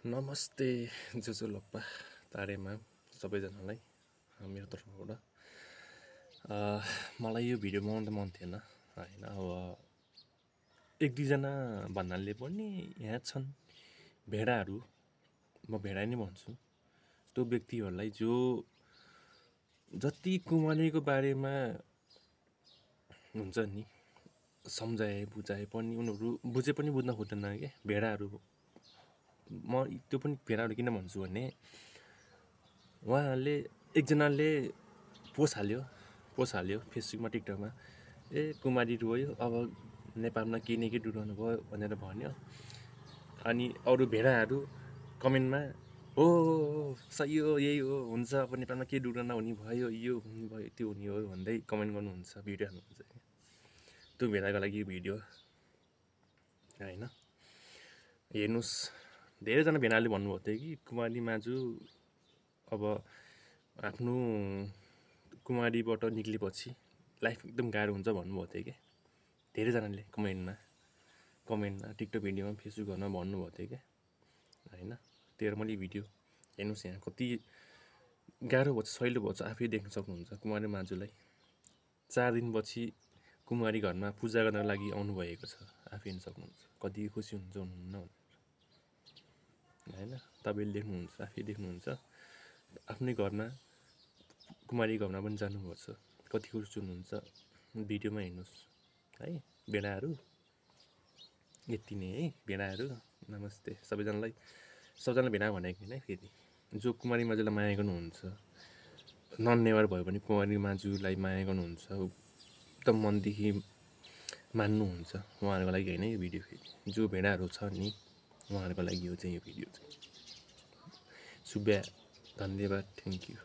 नमस्ते जोजो लोप्पा तारेमा सबैजनालाई मेरो तर्फबाट मलाई यो भिडियो बनाउन त मन थिएन हैन। अब एक दुईजना भन्नाले पनि यहाँ छन् भेडाहरू, म भेडा नै भन्छु, त्यो व्यक्तिहरूलाई जो जति कुमारीको बारेमा हुन्छ नि सम्झाए बुझाए पनि उनीहरू बुझे पनि बुझ्न खोज्दैन के भेडाहरू। म त्यो पनि भेडाहरू किन भन्छु भने उहाँहरूले एकजनाले पोस्ट हाल्यो फेसबुकमा टिकटकमा, कुमारी रोयो अब नेपालमा केही न केही डुलाउनु भयो भनेर भन्यो। अनि अरू भेडाहरू कमेन्टमा हो सही हो, यही हो, हुन्छ अब नेपालमा केही डुलाउन हुने भयो, यो हुने भयो, त्यो हुने हो भन्दै कमेन्ट गर्नुहुन्छ, भिडियो हाल्नुहुन्छ। त्यो भेडाको लागि भिडियो होइन। हेर्नुहोस्, धेरैजना भेडाले भन्नुभएको थियो कि कुमारी माझु अब आफ्नो कुमारीबाट निक्लेपछि लाइफ एकदम गाह्रो हुन्छ भन्नुभएको थियो क्या धेरैजनाले कमेन्टमा टिकटक भिडियोमा फेसबुकहरूमा भन्नुभएको थियो क्या होइन। त्यही मैले भिडियो हेर्नुहोस्, यहाँ कति गाह्रो भएको छ, सहिलो भएको छ, आफै देख्न सक्नुहुन्छ। कुमारी माझुलाई 4 दिनपछि कुमारी घरमा पूजा गर्नको लागि आउनुभएको छ, आफै हेर्न सक्नुहुन्छ। कति खुसी हुन्छ हुनुहुन्न होइन, तपाईँले देख्नुहुन्छ, आफै देख्नुहुन्छ। आफ्नै घरमा कुमारी घरमा पनि जानुभएको छ, कति खुसी हुनुहुन्छ भिडियोमा हेर्नुहोस् है। भेडाहरू यति नै है। भेडाहरू नमस्ते सबैजनालाई भेडा भनेको होइन है। फेरि जो कुमारी माझुलाई माया गर्नुहुन्छ, नन नेभर भयो भने कुमारी माझुलाई माया गर्नुहुन्छ, एकदम मनदेखि मान्नुहुन्छ, उहाँहरूको लागि होइन यो भिडियो। फेरि जो भेडाहरू छ नि उहाँहरूको लागि हो चाहिँ यो भिडियो चाहिँ। शुभ्या, धन्यवाद, थ्याङ्क यू।